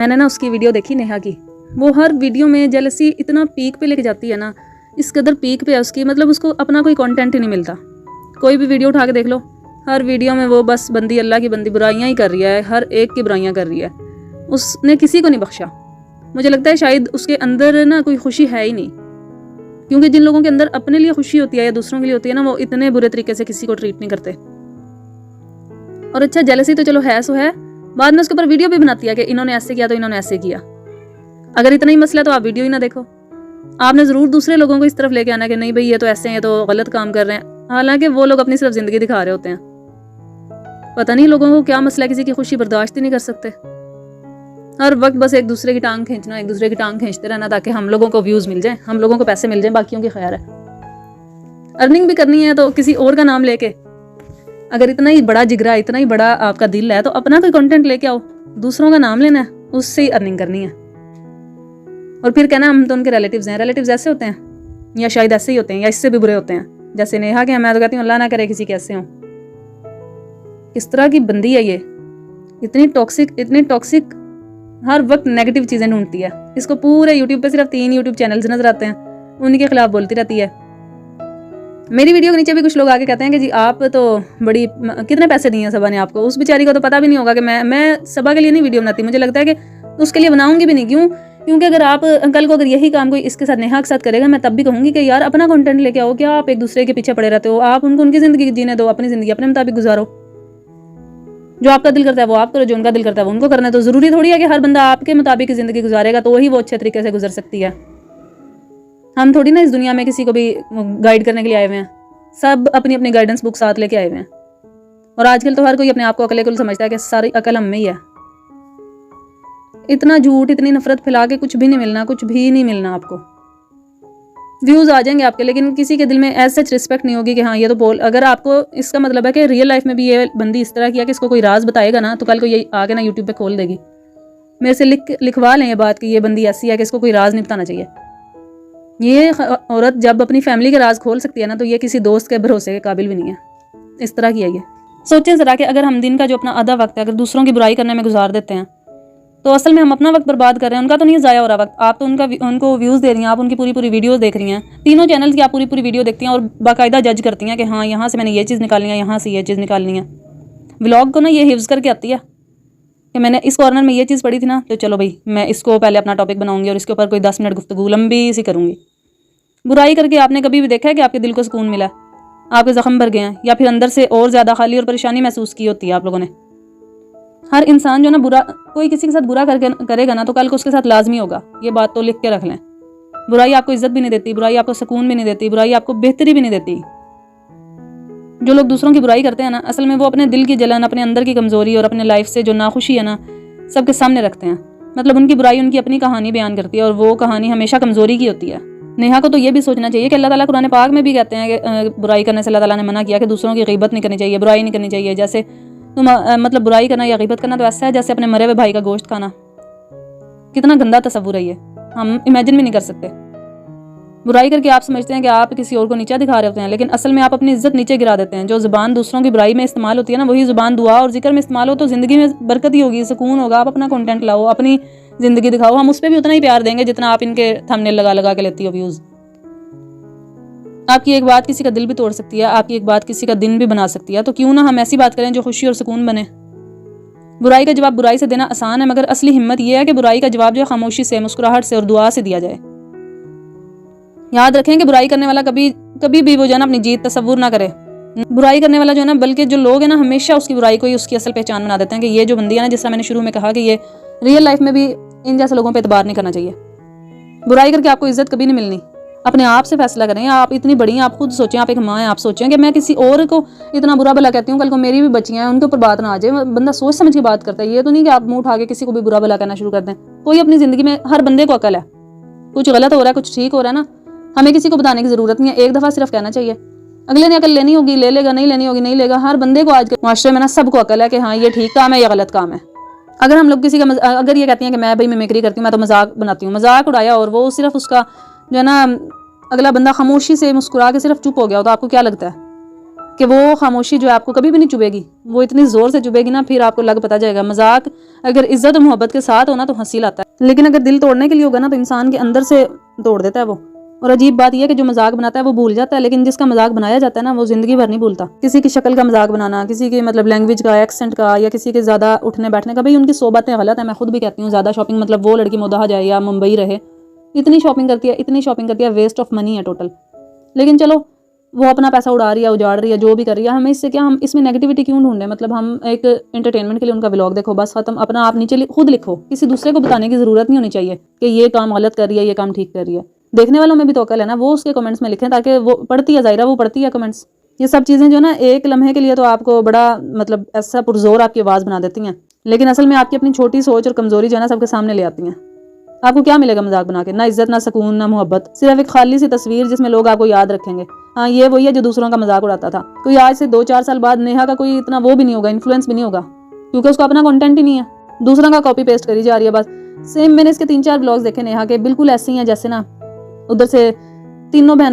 मैंने ना उसकी वीडियो देखी, नेहा की। वो हर वीडियो में जेलसी इतना पीक पे लेके जाती है ना, इस कदर पीक पे है उसकी, मतलब उसको अपना कोई कंटेंट ही नहीं मिलता। कोई भी वीडियो उठा के देख लो, हर वीडियो में वो बस बंदी अल्लाह की बंदी बुराइयां ही कर रही है, हर एक की बुराइयां कर रही है। उसने किसी को नहीं बख्शा। मुझे लगता है शायद उसके अंदर ना कोई खुशी है ही नहीं, क्योंकि जिन लोगों के अंदर अपने लिए खुशी होती है या दूसरों के लिए होती है ना, वो इतने बुरे तरीके से किसी को ट्रीट नहीं करते। और अच्छा, जेलसी तो चलो है सो है, बाद में उसके ऊपर वीडियो भी बनाती है कि इन्होंने ऐसे किया तो इन्होंने ऐसे किया। अगर इतना ही मसला तो आप वीडियो ही ना देखो। आपने ज़रूर दूसरे लोगों को इस तरफ लेके आना कि नहीं भाई ये तो ऐसे हैं, ये तो गलत काम कर रहे हैं, हालांकि वो लोग अपनी सिर्फ ज़िंदगी दिखा रहे होते हैं। पता नहीं लोगों को क्या मसला है, किसी की खुशी बर्दाश्त ही नहीं कर सकते। हर वक्त बस एक दूसरे की टांग खींचना, एक दूसरे की टांग खींचते रहना ताकि हम लोगों को व्यूज़ मिल जाए, हम लोगों को पैसे मिल जाए, बाकियों की खैर है। अर्निंग भी करनी है तो किसी और का नाम लेके, अगर इतना ही बड़ा जिगरा, इतना ही बड़ा आपका दिल है तो अपना कोई कंटेंट लेके आओ, दूसरों का नाम लेना है, उससे ही अर्निंग करनी है। और फिर कहना हम तो उनके रिलेटिव्स हैं। रिलेटिव्स ऐसे होते हैं या शायद ऐसे ही होते हैं या इससे भी बुरे होते हैं जैसे नेहा के। मैं तो कहती हूँ अल्लाह ना करे किसी के ऐसे हों। किस तरह की बंदी है ये, इतनी टॉक्सिक, हर वक्त नेगेटिव चीज़ें ढूंढती है। इसको पूरे यूट्यूब पे सिर्फ 3 यूट्यूब चैनल्स नजर आते हैं, उनके खिलाफ बोलती रहती है। मेरी वीडियो के नीचे भी कुछ लोग आके कहते हैं कि जी आप तो बड़ी, कितने पैसे दिए हैं सबा ने आपको। उस बेचारी को तो पता भी नहीं होगा कि मैं सबा के लिए नहीं वीडियो बनाती। मुझे लगता है कि उसके लिए बनाऊंगी भी नहीं। क्यों? क्योंकि अगर आप कल को अगर यही काम कोई इसके साथ, नेहा के साथ करेगा, मैं तब भी कहूंगी कि यार अपना कंटेंट लेके आओ। क्या आप एक दूसरे के पीछे पड़े रहते हो? आप उनको उनकी जिंदगी जीने दो, अपनी जिंदगी अपने मुताबिक गुजारो। जो आपका दिल करता है वो आप करो, जो उनका दिल करता है वो उनको करना है। तो जरूरी थोड़ी है कि हर बंदा आपके मुताबिक की जिंदगी गुजारेगा तो वही वो अच्छे तरीके से गुजर सकती है। हम थोड़ी ना इस दुनिया में किसी को भी गाइड करने के लिए आए हुए हैं। सब अपनी अपनी गाइडेंस बुक साथ लेके आए हुए हैं। और आजकल तो हर कोई अपने आप को अकल समझता है कि सारी अकल हम में ही है। इतना झूठ, इतनी नफरत फैला के कुछ भी नहीं मिलना, कुछ भी नहीं मिलना। आपको व्यूज आ जाएंगे आपके, लेकिन किसी के दिल में ऐसा सच रिस्पेक्ट नहीं होगी कि हाँ ये तो बोल। अगर आपको इसका मतलब है कि रियल लाइफ में भी ये बंदी इस तरह किया कि इसको कोई राज बताएगा ना, तो कल को ये आगे ना यूट्यूब पे खोल देगी। मेरे से लिखवा लें ये बात कि ये बंदी ऐसी है कि इसको कोई राज नहीं बताना चाहिए। ये औरत जब अपनी फैमिली के राज खोल सकती है ना, तो ये किसी दोस्त के भरोसे के काबिल भी नहीं है। इस तरह की है ये। सोचें जरा कि अगर हम दिन का जो अपना आधा वक्त है अगर दूसरों की बुराई करने में गुजार देते हैं, तो असल में हम अपना वक्त बर्बाद कर रहे हैं। उनका तो नहीं ज़ाया हो रहा वक्त। आप तो उनको व्यूज़ दे रही हैं, आप उनकी पूरी वीडियोस देख रही हैं। तीनों चैनल्स की आप पूरी वीडियो देखती हैं और बाकायदा जज करती हैं कि हाँ यहाँ से मैंने ये चीज़ निकालनी है, यहाँ से ये चीज़ निकालनी है। व्लॉग को ना ये हिफ्ज़ करके आती है कि मैंने इस कॉर्नर में ये चीज़ पढ़ी थी ना, तो चलो भाई मैं इसको पहले अपना टॉपिक बनाऊंगी और इसके ऊपर कोई 10 मिनट गुफ्तगू लंबी सी करूँगी। बुराई करके आपने कभी भी देखा है कि आपके दिल को सुकून मिला, आपके जख्म भर गए हैं, या फिर अंदर से और ज़्यादा खाली और परेशानी महसूस की होती है आप लोगों ने? हर इंसान जो ना बुरा, कोई किसी के साथ बुरा करेगा ना, तो कल को उसके साथ लाजमी होगा। ये बात तो लिख के रख लें। बुराई आपको इज्जत भी नहीं देती, बुराई आपको सुकून भी नहीं देती, बुराई आपको बेहतरी भी नहीं देती। जो लोग दूसरों की बुराई करते हैं ना, असल में वो अपने दिल की जलन, अपने अंदर की कमज़ोरी और अपने लाइफ से जो नाखुशी है ना, सबके सामने रखते हैं। मतलब उनकी बुराई उनकी अपनी कहानी बयान करती है और वो कहानी हमेशा कमज़ोरी की होती है। नेहा को तो ये भी सोचना चाहिए कि अल्लाह ताला कुरान पाक में भी कहते हैं कि बुराई करने से अल्लाह ताला ने मना किया कि दूसरों की गीबत नहीं करनी चाहिए, बुराई नहीं करनी चाहिए। जैसे तुम मतलब बुराई करना या गीबत करना तो ऐसा है जैसे अपने मरे हुए भाई का गोश्त खाना। कितना गंदा तस्वुर है ये, हम इमेजिन भी नहीं कर सकते। बुराई करके आप समझते हैं कि आप किसी और को नीचा दिखा रहे होते हैं, लेकिन असल में आप अपनी इज्जत नीचे गिरा देते हैं। जो ज़ुबान दूसरों की बुराई में इस्तेमाल होती है ना, वही ज़ुबान दुआ और जिक्र में इस्तेमाल हो तो ज़िंदगी में बरकत ही होगी, सुकून होगा। आप अपना कंटेंट लाओ, अपनी ज़िंदगी दिखाओ, हम उस पर भी उतना ही प्यार देंगे जितना आप इनके थंबनेल लगा के लेती हो व्यूज़। आपकी एक बात किसी का दिल भी तोड़ सकती है, आपकी एक बात किसी का दिन भी बना सकती है। तो क्यों ना हम ऐसी बात करें जो खुशी और सुकून बने। बुराई का जवाब बुराई से देना आसान है, मगर असली हिम्मत यह है कि बुराई का जवाब जो है खामोशी से, मुस्कुराहट से और दुआ से दिया जाए। याद रखें कि बुराई करने वाला कभी भी वो जो है ना अपनी जीत तस्वुर ना करे। बुराई करने वाला जो है ना, बल्कि जो लोग हैं ना, हमेशा उसकी बुराई को ही उसकी असल पहचान बना देते हैं कि ये जो बंदी है ना, जिस तरह मैंने शुरू में कहा कि ये रियल लाइफ में भी इन जैसे लोगों पर एतबार नहीं करना चाहिए। बुराई करके आपको इज्जत कभी नहीं मिलनी। अपने आप से फैसला करें। आप इतनी बड़ी हैं, आप खुद सोचें, आप एक माँ हैं, आप सोचें कि मैं किसी और को इतना बुरा भला कहती हूँ, कल को मेरी भी बच्चियाँ हैं, उनके ऊपर बात ना आ जाए। बंदा सोच समझ के बात करता है। ये तो नहीं कि आप मुंह उठा के किसी को भी बुरा भला कहना शुरू कर दें। कोई अपनी ज़िंदगी में, हर बंदे को अकल है, कुछ गलत हो रहा है, कुछ ठीक हो रहा है ना, हमें किसी को बताने की ज़रूरत नहीं है। एक दफ़ा सिर्फ कहना चाहिए, अगले ने अकल लेनी होगी ले लेगा, नहीं लेनी होगी नहीं लेगा। हर बंदे को आज के माशरे में ना सबको अकल है कि हाँ ये ठीक काम है या गलत काम है। अगर हम लोग किसी का अगर ये कहती हैं कि मैं भाई मिमिक्री करती हूँ, मैं तो मजाक बनाती हूँ, मजाक उड़ाया और वो सिर्फ उसका जो है ना अगला बंदा खामोशी से मुस्कुरा के सिर्फ चुप हो गया हो, तो आपको क्या लगता है कि वो खामोशी जो है आपको कभी भी नहीं चुभेगी, वो इतनी ज़ोर से चुभेगी ना, फिर आपको लग पता जाएगा। मजाक अगर इज्जत और मोहब्बत के साथ हो ना तो हंसी लाता है, लेकिन अगर दिल तोड़ने के लिए होगा ना तो इंसान के अंदर से तोड़ देता है वो। और अजीब बात यह है कि जो मजाक बनाता है वो भूल जाता है, लेकिन जिसका मजाक बनाया जाता है ना वो जिंदगी भर नहीं भूलता। किसी की शक्ल का मजाक बनाना, किसी के मतलब लैंग्वेज का, एक्सेंट का, या किसी के ज़्यादा उठने बैठने का, भाई उनकी 100 बातें गलत है। मैं खुद भी कहती हूँ ज़्यादा शॉपिंग, मतलब वो लड़की मुदाहा जाए या मुंबई रहे, इतनी शॉपिंग करती है, इतनी शॉपिंग करती है, वेस्ट ऑफ मनी है टोटल। लेकिन चलो वो अपना पैसा उड़ा रही है, उजाड़ रही है, जो भी कर रही है, हमें इससे क्या, हम इसमें नेगेटिविटी क्यों ढूंढे। मतलब हम एक एंटरटेनमेंट के लिए उनका व्लॉग देखो बस खत्म, अपना आप नीचे खुद लिखो, किसी दूसरे को बताने की जरूरत नहीं होनी चाहिए कि ये काम गलत कर रही है, ये काम ठीक कर रही है। देखने वालों में भी तो अकल है ना, वो उसके कमेंट्स में लिखें, ताकि वो पढ़ती है, जाहिरा वो पढ़ती है कमेंट्स। ये सब चीज़ें जो ना एक लम्हे के लिए तो आपको बड़ा मतलब ऐसा पुरजोर आपकी आवाज़ बना देती हैं, लेकिन असल में आपकी अपनी छोटी सोच और कमजोरी जो है ना सबके सामने ले आती हैं। आपको क्या मिलेगा मजाक बना के? ना इज्जत, ना सुकून, ना मोहब्बत, सिर्फ एक खाली सी तस्वीर जिसमें लोग आपको याद रखेंगे। हाँ, ये वही है जो दूसरों का मजाक उड़ाता था। कोई आज से 2-4 साल बाद नेहा का कोई इतना वो भी नहीं होगा, इन्फ्लुएंस भी नहीं होगा, क्योंकि उसका अपना कंटेंट ही नहीं है, दूसरों का कॉपी पेस्ट करी जा रही है बस। सेम मैंने इसके 3-4 ब्लॉग्स देखे नेहा के, बिल्कुल ऐसे ही हैं जैसे ना उधर से तीनों बहन